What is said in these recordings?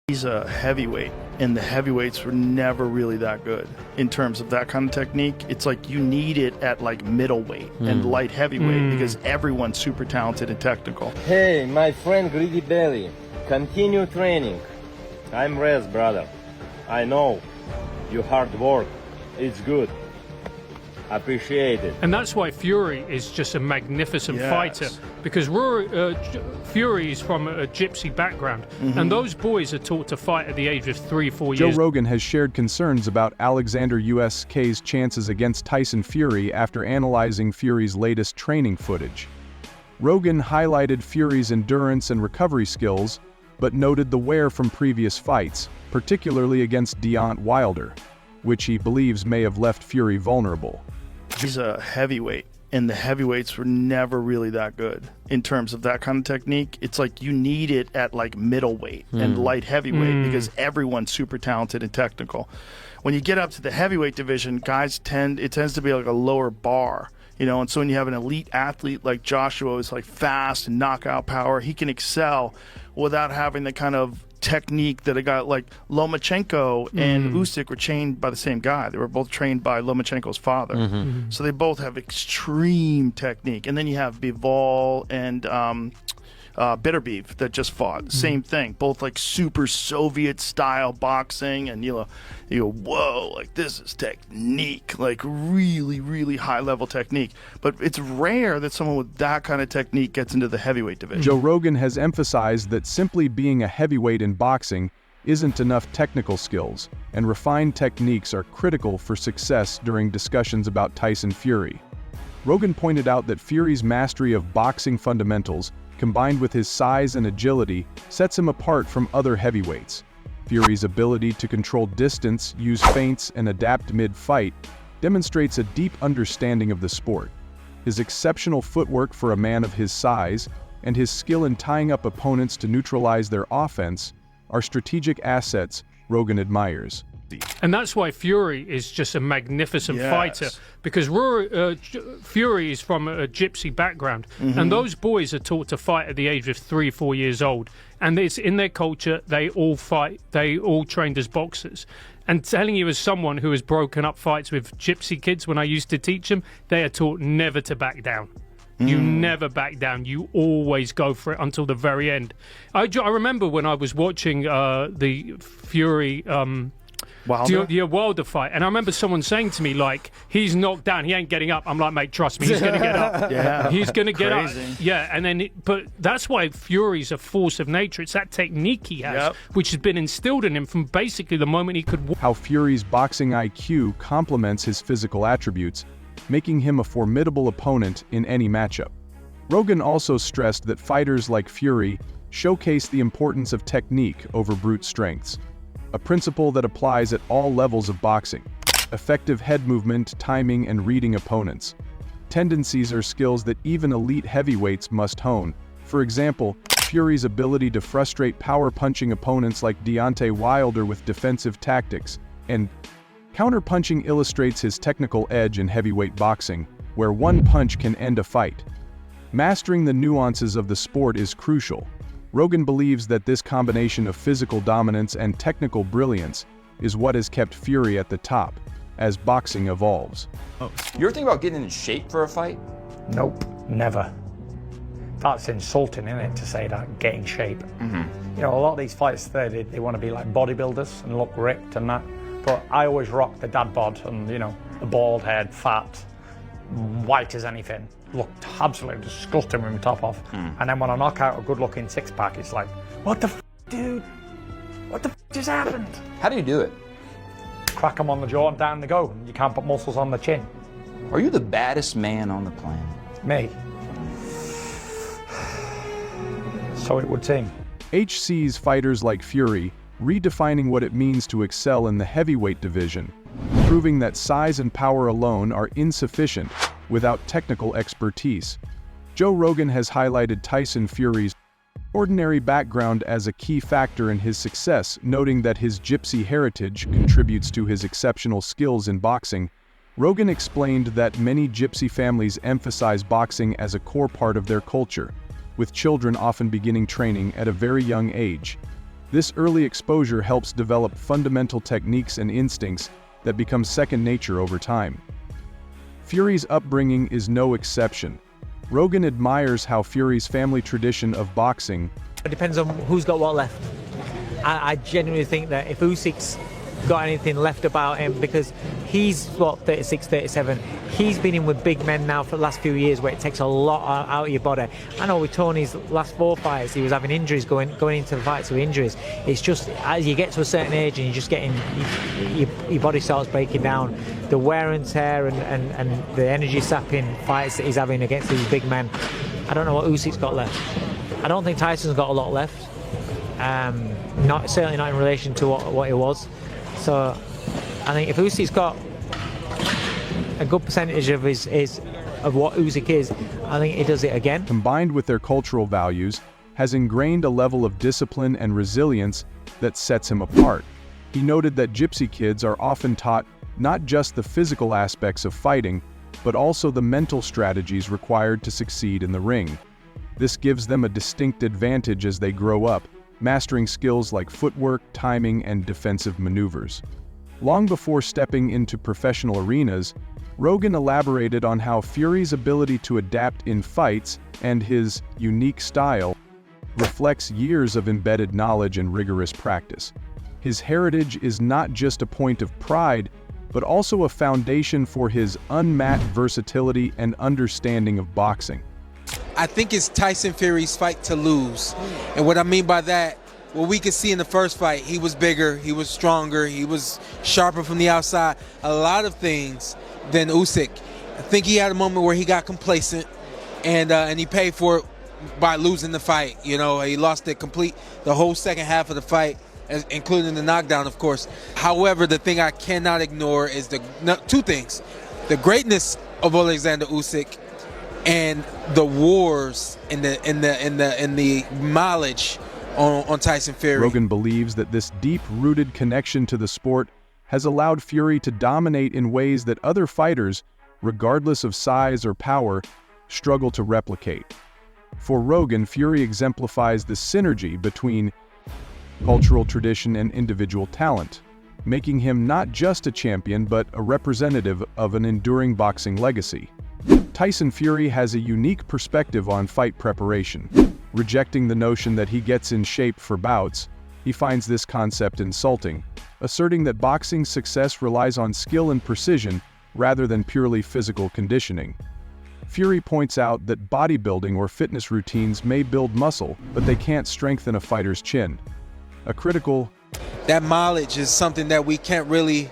He's a heavyweight, and the heavyweights were never really that good in terms of that kind of technique. It's like you need it at like middleweight and light heavyweight because everyone's super talented and technical. Hey, my friend Greedy Belly, continue training. I'm Rez, brother. I know you hard work. It's good. Appreciate it. And that's why Fury is just a magnificent fighter, because Fury is from a gypsy background, and those boys are taught to fight at the age of 3 or 4 years. Joe Rogan has shared concerns about Oleksandr Usyk's chances against Tyson Fury after analyzing Fury's latest training footage. Rogan highlighted Fury's endurance and recovery skills, but noted the wear from previous fights, particularly against Deontay Wilder, which he believes may have left Fury vulnerable. He's a heavyweight, and the heavyweights were never really that good in terms of that kind of technique. It's like you need it at like middleweight and light heavyweight because everyone's super talented and technical. When you get up to the heavyweight division, it tends to be like a lower bar, you know, and so when you have an elite athlete like Joshua who's like fast and knockout power, he can excel without having the kind of technique that a guy like Lomachenko and Usyk were trained by the same guy. They were both trained by Lomachenko's father. So they both have extreme technique. And then you have Bivol and Bitterbeef that just fought. Same thing. Both like super Soviet style boxing, and you go, whoa, like this is technique, like really, really high level technique. But it's rare that someone with that kind of technique gets into the heavyweight division. Joe Rogan has emphasized that simply being a heavyweight in boxing isn't enough technical skills, and refined techniques are critical for success during discussions about Tyson Fury. Rogan pointed out that Fury's mastery of boxing fundamentals, combined with his size and agility, sets him apart from other heavyweights. Fury's ability to control distance, use feints, and adapt mid-fight demonstrates a deep understanding of the sport. His exceptional footwork for a man of his size, and his skill in tying up opponents to neutralize their offense, are strategic assets Rogan admires. And that's why Fury is just a magnificent fighter, because Fury is from a gypsy background, and those boys are taught to fight at the age of 3 or 4 years old, and it's in their culture. They all fight, they all trained as boxers. And telling you as someone who has broken up fights with gypsy kids when I used to teach them, they are taught never to back down. You never back down. You always go for it until the very end. I remember when I was watching the Fury Wilder fight, and I remember someone saying to me, like, he's knocked down, he ain't getting up. I'm like, mate, trust me, he's going to get up. He's going to get up. Yeah, and then, but that's why Fury's a force of nature. It's that technique he has, which has been instilled in him from basically the moment he could walk. How Fury's boxing IQ complements his physical attributes, making him a formidable opponent in any matchup. Rogan also stressed that fighters like Fury showcase the importance of technique over brute strengths, a principle that applies at all levels of boxing. Effective head movement, timing, and reading opponents. Tendencies are skills that even elite heavyweights must hone. For example, Fury's ability to frustrate power-punching opponents like Deontay Wilder with defensive tactics, and counter-punching illustrates his technical edge in heavyweight boxing, where one punch can end a fight. Mastering the nuances of the sport is crucial. Rogan believes that this combination of physical dominance and technical brilliance is what has kept Fury at the top as boxing evolves. You ever think about getting in shape for a fight? Nope, never. That's insulting, isn't it, to say that, get in shape. You know, a lot of these fighters, they want to be like bodybuilders and look ripped and that, but I always rock the dad bod and, you know, the bald head, fat, white as anything. Looked absolutely disgusting with my top off. And then when I knock out a good-looking six-pack, it's like, what the f***, dude? What the f*** just happened? How do you do it? Crack them on the jaw and down they go. You can't put muscles on the chin. Are you the baddest man on the planet? Me. So it would seem. H sees fighters like Fury redefining what it means to excel in the heavyweight division, proving that size and power alone are insufficient without technical expertise. Joe Rogan has highlighted Tyson Fury's ordinary background as a key factor in his success, noting that his gypsy heritage contributes to his exceptional skills in boxing. Rogan explained that many gypsy families emphasize boxing as a core part of their culture, with children often beginning training at a very young age. This early exposure helps develop fundamental techniques and instincts that become second nature over time. Fury's upbringing is no exception. Rogan admires how Fury's family tradition of boxing. It depends on who's got what left. I genuinely think that if Usyk's got anything left about him, because he's, what, 36, 37, he's been in with big men now for the last few years where it takes a lot out of your body. I know with Tony's last 4 fights, he was having injuries going into the fights with injuries. It's just, as you get to a certain age and you're just getting, your body starts breaking down. The wear and tear and the energy sapping fights that he's having against these big men, I don't know what Usyk's got left. I don't think Tyson's got a lot left. Certainly not in relation to what he was. So I think if Usyk's got a good percentage of of what Usyk is, I think he does it again. Combined with their cultural values, has ingrained a level of discipline and resilience that sets him apart. He noted that Gypsy kids are often taught not just the physical aspects of fighting, but also the mental strategies required to succeed in the ring. This gives them a distinct advantage as they grow up, mastering skills like footwork, timing, and defensive maneuvers. Long before stepping into professional arenas, Rogan elaborated on how Fury's ability to adapt in fights and his unique style reflects years of embedded knowledge and rigorous practice. His heritage is not just a point of pride, but also a foundation for his unmatched versatility and understanding of boxing. I think it's Tyson Fury's fight to lose. And what I mean by that, what we could see in the first fight, he was bigger, he was stronger, he was sharper from the outside, a lot of things than Usyk. I think he had a moment where he got complacent and he paid for it by losing the fight. You know, he lost the whole second half of the fight, including the knockdown, of course. However, the thing I cannot ignore is two things: the greatness of Oleksandr Usyk and the wars and the mileage on Tyson Fury. Rogan believes that this deep-rooted connection to the sport has allowed Fury to dominate in ways that other fighters, regardless of size or power, struggle to replicate. For Rogan, Fury exemplifies the synergy between cultural tradition and individual talent, making him not just a champion but a representative of an enduring boxing legacy. Tyson Fury has a unique perspective on fight preparation. Rejecting the notion that he gets in shape for bouts, he finds this concept insulting, asserting that boxing's success relies on skill and precision rather than purely physical conditioning. Fury points out that bodybuilding or fitness routines may build muscle, but they can't strengthen a fighter's chin. That mileage is something that we can't measure,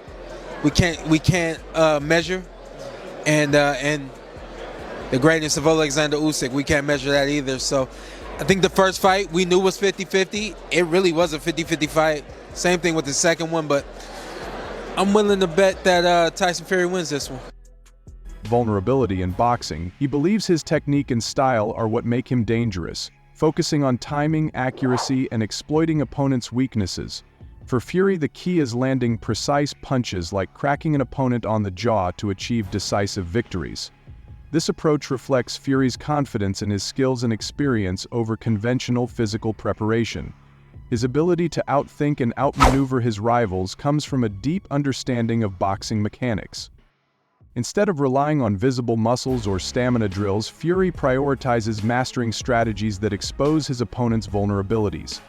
and the greatness of Oleksandr Usyk, we can't measure that either. So I think the first fight we knew was 50-50. It really was a 50-50 fight. Same thing with the second one, but I'm willing to bet that Tyson Fury wins this one. Vulnerability in boxing, he believes his technique and style are what make him dangerous, focusing on timing, accuracy, and exploiting opponents' weaknesses. For Fury, the key is landing precise punches like cracking an opponent on the jaw to achieve decisive victories. This approach reflects Fury's confidence in his skills and experience over conventional physical preparation. His ability to outthink and outmaneuver his rivals comes from a deep understanding of boxing mechanics. Instead of relying on visible muscles or stamina drills, Fury prioritizes mastering strategies that expose his opponent's vulnerabilities.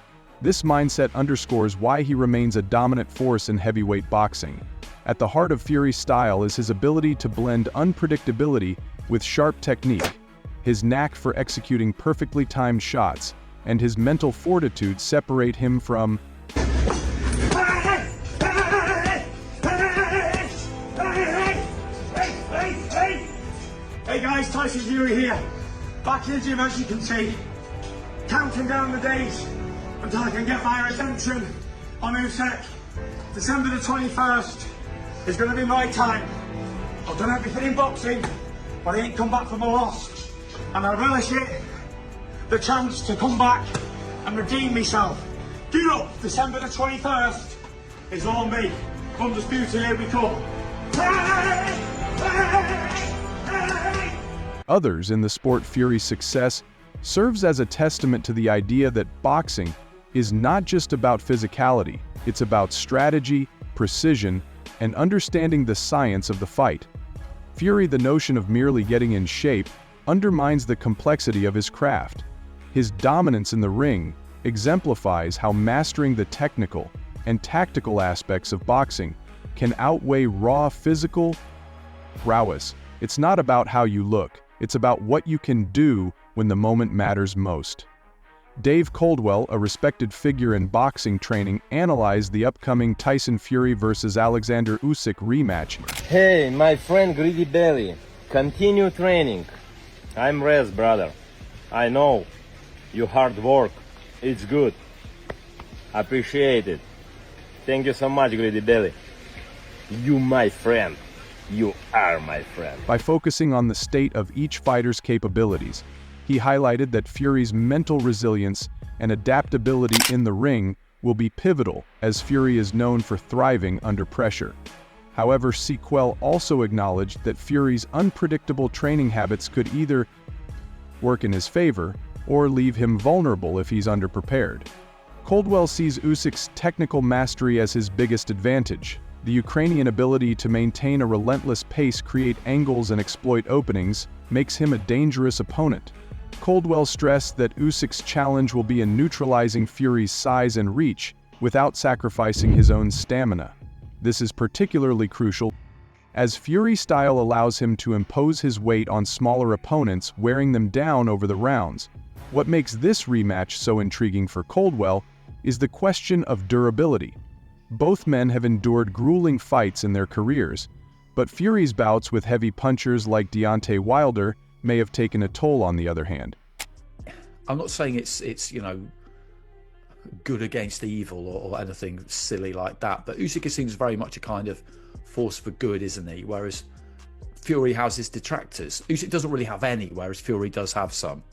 This mindset underscores why he remains a dominant force in heavyweight boxing. At the heart of Fury's style is his ability to blend unpredictability with sharp technique. His knack for executing perfectly timed shots and his mental fortitude separate him from Hey guys, Tyson Fury here. Back in the gym, as you can see, counting down the days until I can get my redemption on Usyk. December the 21st is going to be my time. I've done everything in boxing, but I ain't come back from a loss. And I relish it, the chance to come back and redeem myself. Get up, December the 21st is all me. Undisputed, here we come. others in the sport. Fury's success serves as a testament to the idea that boxing is not just about physicality, it's about strategy, precision, and understanding the science of the fight. Fury, the notion of merely getting in shape, undermines the complexity of his craft. His dominance in the ring exemplifies how mastering the technical and tactical aspects of boxing can outweigh raw physical prowess. It's not about how you look, it's about what you can do when the moment matters most. Dave Coldwell, a respected figure in boxing training, analyzed the upcoming Tyson Fury versus Oleksandr Usyk rematch. Hey, my friend Greedy Belly, continue training. I'm Rez, brother. I know you hard work. It's good. Appreciate it. Thank you so much, Greedy Belly. You my friend. You are my friend. By focusing on the state of each fighter's capabilities, he highlighted that Fury's mental resilience and adaptability in the ring will be pivotal, as Fury is known for thriving under pressure. However, Sequel also acknowledged that Fury's unpredictable training habits could either work in his favor or leave him vulnerable if he's underprepared. Coldwell sees Usyk's technical mastery as his biggest advantage. The Ukrainian ability to maintain a relentless pace, create angles, and exploit openings makes him a dangerous opponent. Coldwell stressed that Usyk's challenge will be in neutralizing Fury's size and reach without sacrificing his own stamina. This is particularly crucial, as Fury's style allows him to impose his weight on smaller opponents, wearing them down over the rounds. What makes this rematch so intriguing for Coldwell is the question of durability. Both men have endured grueling fights in their careers, but Fury's bouts with heavy punchers like Deontay Wilder may have taken a toll on the other hand. I'm not saying it's you know, good against evil or anything silly like that, but Usyk seems very much a kind of force for good, isn't he? Whereas Fury has his detractors. Usyk doesn't really have any, whereas Fury does have some.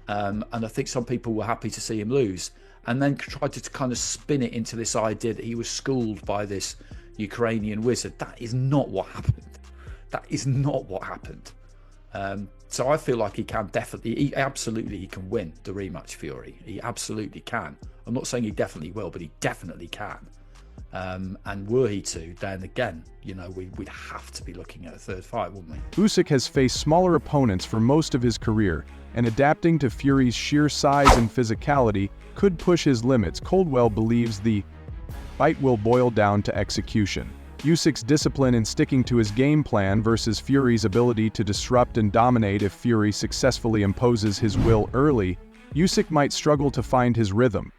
And I think some people were happy to see him lose, and then tried to kind of spin it into this idea that he was schooled by this Ukrainian wizard. That is not what happened. That is not what happened. So I feel like he can definitely, he can win the rematch, Fury. He absolutely can. I'm not saying he definitely will, but he definitely can. And were he to, then again, you know, we'd have to be looking at a third fight, wouldn't we? Usyk has faced smaller opponents for most of his career, and adapting to Fury's sheer size and physicality could push his limits. Coldwell believes the fight will boil down to execution. Usyk's discipline in sticking to his game plan versus Fury's ability to disrupt and dominate. If Fury successfully imposes his will early, Usyk might struggle to find his rhythm.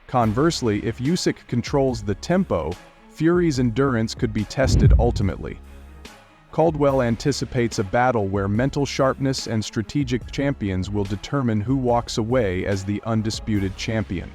Conversely, if Usyk controls the tempo, Fury's endurance could be tested ultimately. Coldwell anticipates a battle where mental sharpness and strategic champions will determine who walks away as the undisputed champion.